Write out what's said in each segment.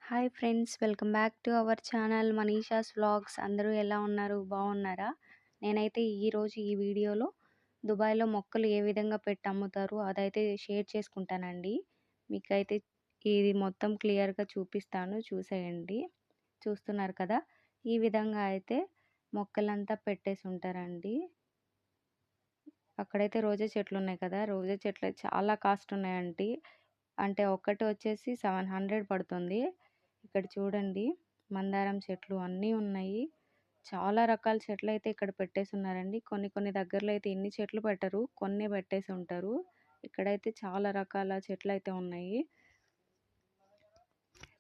Hi friends, welcome back to our channel Manisha's vlogs. అందరూ ఎలా ఉన్నారు? బాగున్నారా? నేనైతే ఈరోజు ఈ వీడియోలో దుబాయ్లో మొక్కలు ఏ విధంగా పెట్టి అమ్ముతారు అదైతే షేర్ చేసుకుంటానండి. మీకైతే ఇది మొత్తం క్లియర్గా చూపిస్తాను, చూసేయండి. చూస్తున్నారు కదా, ఈ విధంగా అయితే మొక్కలంతా పెట్టేసి ఉంటారండి. అక్కడైతే రోజా చెట్లు ఉన్నాయి కదా, రోజా చెట్లు చాలా కాస్ట్ ఉన్నాయండి. అంటే ఒక్కటి వచ్చేసి 700 పడుతుంది. ఇక్కడ చూడండి, మందారం చెట్లు అన్నీ ఉన్నాయి. చాలా రకాల చెట్లు అయితే ఇక్కడ పెట్టేసి ఉన్నారండి. కొన్ని కొన్ని దగ్గరలో అయితే ఇన్ని చెట్లు పెట్టరు, కొన్ని పెట్టేసి ఉంటారు. ఇక్కడైతే చాలా రకాల చెట్లు అయితే ఉన్నాయి.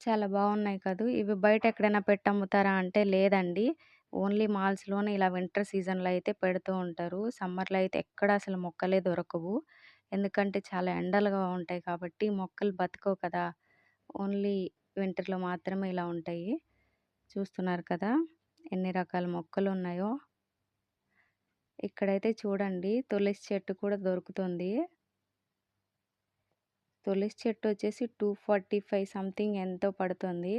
చాలా బాగున్నాయి కదూ. ఇవి బయట ఎక్కడైనా పెట్టి అమ్ముతారా అంటే లేదండి. ఓన్లీ మాల్స్‌లోనే ఇలా వింటర్ సీజన్‌లో అయితే పెడుతూ ఉంటారు. సమ్మర్‌లో అయితే ఎక్కడ అసలు మొక్కలే దొరకవు. ఎందుకంటే చాలా ఎండలుగా ఉంటాయి కాబట్టి మొక్కలు బతకవు కదా. ఓన్లీ వింటర్‌లో మాత్రమే ఇలా ఉంటాయి. చూస్తున్నారు కదా, ఎన్ని రకాల మొక్కలు ఉన్నాయో. ఇక్కడైతే చూడండి, తులసి చెట్టు కూడా దొరుకుతుంది. తులసి చెట్టు వచ్చేసి 245 సంథింగ్ ఎంతో పడుతుంది.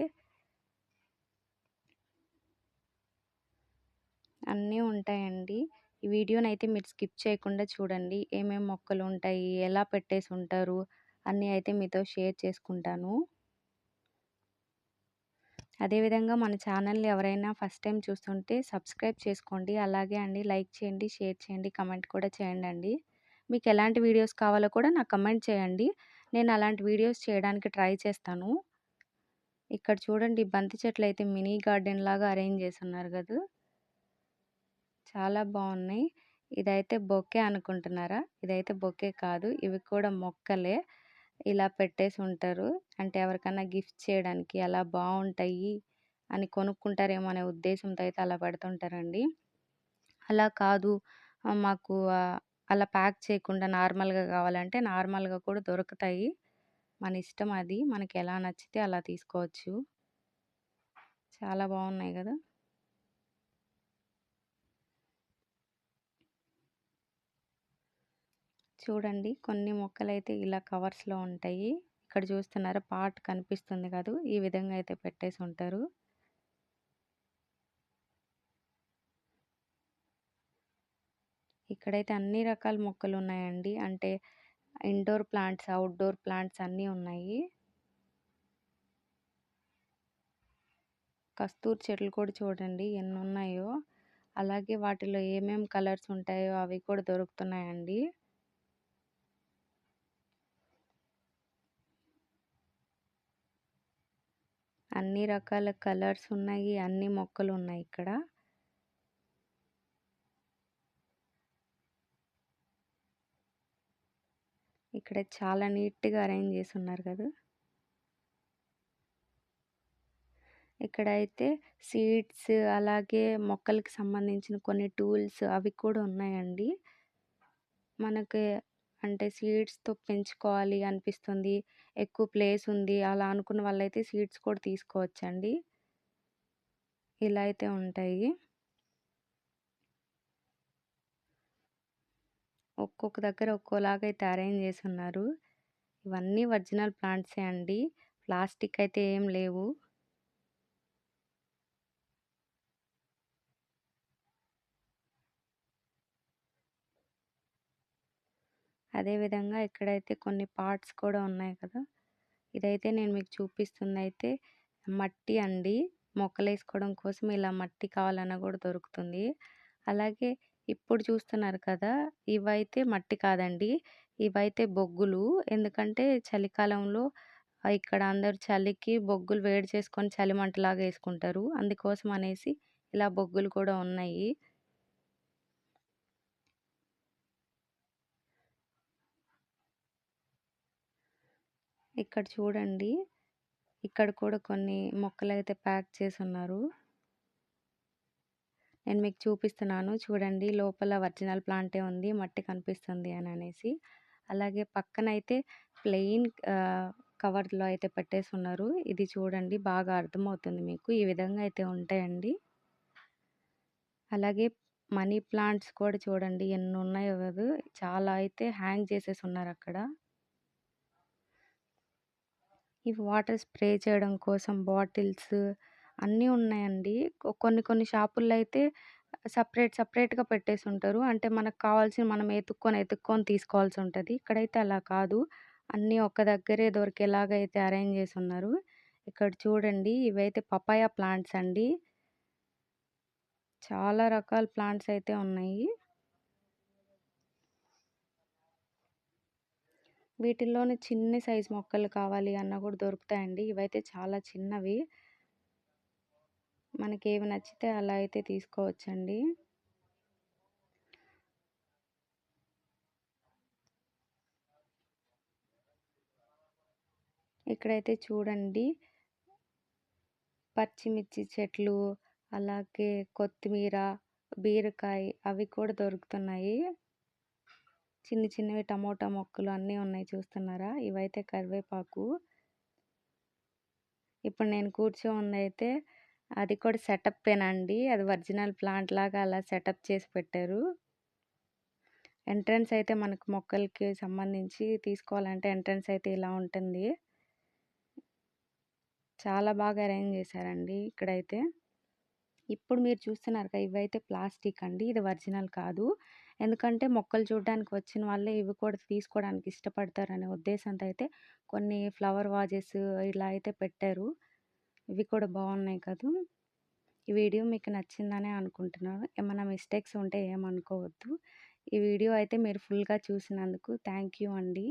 అన్నీ ఉంటాయండి. ఈ వీడియోనైతే మీరు స్కిప్ చేయకుండా చూడండి. ఏమేం మొక్కలు ఉంటాయి, ఎలా పెట్టేసి ఉంటారు అన్నీ అయితే మీతో షేర్ చేసుకుంటాను. అదేవిధంగా మన ఛానల్ని ఎవరైనా ఫస్ట్ టైం చూస్తుంటే సబ్స్క్రైబ్ చేసుకోండి. అలాగే అండి, లైక్ చేయండి, షేర్ చేయండి, కమెంట్ కూడా చేయండి. మీకు ఎలాంటి వీడియోస్ కావాలో కూడా నాకు కమెంట్ చేయండి. నేను అలాంటి వీడియోస్ చేయడానికి ట్రై చేస్తాను. ఇక్కడ చూడండి, బంతి చెట్లు అయితే మినీ గార్డెన్ లాగా అరేంజ్ చేసి ఉన్నారు కదా, చాలా బాగున్నాయి. ఇదైతే బొకే అనుకుంటున్నారా? ఇదైతే బొకే కాదు, ఇవి కూడా మొక్కలే. ఇలా పెట్టేసి ఉంటారు. అంటే ఎవరికన్నా గిఫ్ట్ చేయడానికి అలా బాగుంటాయి అని కొనుక్కుంటారేమో అనే ఉద్దేశంతో అయితే అలా పెడుతుంటారండి. అలా కాదు, మాకు అలా ప్యాక్ చేయకుండా నార్మల్‌గా కావాలంటే నార్మల్‌గా కూడా దొరుకుతాయి. మన ఇష్టం అది. మనకి ఎలా నచ్చితే అలా తీసుకోవచ్చు. చాలా బాగున్నాయి కదా. చూడండి, కొన్ని మొక్కలైతే ఇలా కవర్స్‌లో ఉంటాయి. ఇక్కడ చూస్తున్నారా, పాట్ కనిపిస్తుంది కదూ, ఈ విధంగా అయితే పెట్టేసి ఉంటారు. ఇక్కడైతే అన్ని రకాల మొక్కలు ఉన్నాయండి. అంటే ఇండోర్ ప్లాంట్స్, అవుట్‌డోర్ ప్లాంట్స్ అన్నీ ఉన్నాయి. కస్తూరి చెట్లు కూడా చూడండి ఎన్నున్నాయో. అలాగే వాటిలో ఏమేం కలర్స్ ఉంటాయో అవి కూడా దొరుకుతున్నాయండి. అన్ని రకాల కలర్స్ ఉన్నాయి, అన్ని మొక్కలు ఉన్నాయి ఇక్కడ. ఇక్కడ చాలా నీట్‌గా అరేంజ్ చేసి ఉన్నారు కదా. ఇక్కడైతే సీడ్స్, అలాగే మొక్కలకి సంబంధించిన కొన్ని టూల్స్ అవి కూడా ఉన్నాయండి. మనకి అంటే సీడ్స్‌తో పెంచుకోవాలి అనిపిస్తుంది, ఎక్కువ ప్లేస్ ఉంది అలా అనుకున్న వాళ్ళైతే సీడ్స్ కూడా తీసుకోవచ్చండి. ఇలా అయితే ఉంటాయి. ఒక్కొక్క దగ్గర ఒక్కోలాగా అయితే అరేంజ్ చేసి ఉన్నారు. ఇవన్నీ ఒరిజినల్ ప్లాంట్సే అండి. ప్లాస్టిక్ అయితే ఏం లేవు. అదేవిధంగా ఇక్కడైతే కొన్ని పార్ట్స్ కూడా ఉన్నాయి కదా. ఇదైతే నేను మీకు చూపిస్తుందయితే మట్టి అండి. మొక్కలేసుకోవడం కోసం ఇలా మట్టి కావాలన్నా కూడా దొరుకుతుంది. అలాగే ఇప్పుడు చూస్తున్నారు కదా, ఇవైతే మట్టి కాదండి. ఇవైతే బొగ్గులు. ఎందుకంటే చలికాలంలో ఇక్కడ అందరూ చలికి బొగ్గులు వేడి చేసుకొని చలిమంటలాగా ఏసుకుంటారు. అందుకోసం అనేసి ఇలా బొగ్గులు కూడా ఉన్నాయి. ఇక్కడ చూడండి, ఇక్కడ కూడా కొన్ని మొక్కలైతే ప్యాక్ చేసున్నారు. నేను మీకు చూపిస్తున్నాను చూడండి, లోపల ఒరిజినల్ ప్లాంటే ఉంది, మట్టి కనిపిస్తుంది అనేసి. అలాగే పక్కనైతే ప్లెయిన్ కవర్‌లో అయితే పెట్టేసున్నారు. ఇది చూడండి, బాగా అర్థమవుతుంది మీకు. ఈ విధంగా అయితే ఉంటాయండి. అలాగే మనీ ప్లాంట్స్ కూడా చూడండి ఎన్నున్నాయో గదు. చాలా అయితే హ్యాంగ్ చేసేసున్నారక్కడ. ఇవి వాటర్ స్ప్రే చేయడం కోసం బాటిల్స్ అన్నీ ఉన్నాయండి. కొన్ని కొన్ని షాపుల్లో అయితే సెపరేట్‌గా పెట్టేసుంటారు. అంటే మనకు కావాల్సినవి మనం ఎతుక్కొని తీసుకోవాల్సుంటది. ఇక్కడైతే అలా కాదు. అన్నీ ఒక్క దగ్గరే దొరికేలాగా అయితే అరేంజ్ చేసున్నారు. ఇక్కడ చూడండి ఇవైతే పపాయ ప్లాంట్స్ అండి. చాలా రకాల ప్లాంట్స్ అయితే ఉన్నాయి. వీటిల్లోనే చిన్ని సైజ్ మొక్కలు కావాలి అన్నా కూడా దొరుకుతాయండి. ఇవైతే చాలా చిన్నవి. మనకేవి నచ్చితే అలా అయితే తీసుకోవచ్చండి. ఇక్కడైతే చూడండి పచ్చిమిర్చి చెట్లు, అలాగే కొత్తిమీర, బీరకాయ అవి కూడా దొరుకుతున్నాయి. చిన్నవి టమోటా మొక్కలు అన్నీ ఉన్నాయి చూస్తున్నారా? ఇవైతే కరివేపాకు. ఇప్పుడు నేను కూర్చోనుందయితే అది కూడా సెటప్పేనండి. అది ఒరిజినల్ ప్లాంట్ లాగా అలా సెటప్ చేసి పెట్టారు. ఎంట్రన్స్ అయితే మనకు మొక్కలకి సంబంధించి తీసుకోవాలంటే ఎంట్రన్స్ అయితే ఇలా ఉంటుంది. చాలా బాగా అరేంజ్ చేశారండి ఇక్కడైతే. ఇప్పుడు మీరు చూస్తున్నారు కదా! ఇవైతే ప్లాస్టిక్ అండి. ఇది ఒరిజినల్ కాదు. ఎందుకంటే మొక్కలు చూడడానికి వచ్చిన వాళ్ళే ఇవి కూడా తీసుకోవడానికి ఇష్టపడతారనే ఉద్దేశంతో అయితే కొన్ని ఫ్లవర్ వాజెస్ ఇలా అయితే పెట్టారు. ఇవి కూడా బాగున్నాయి కదూ! ఈ వీడియో మీకు నచ్చిందనే అనుకుంటున్నాను. ఏమన్నా మిస్టేక్స్ ఉంటే ఏమనుకోవద్దు. ఈ వీడియో అయితే మీరు ఫుల్‌గా చూసినందుకు థ్యాంక్ యూ అండి.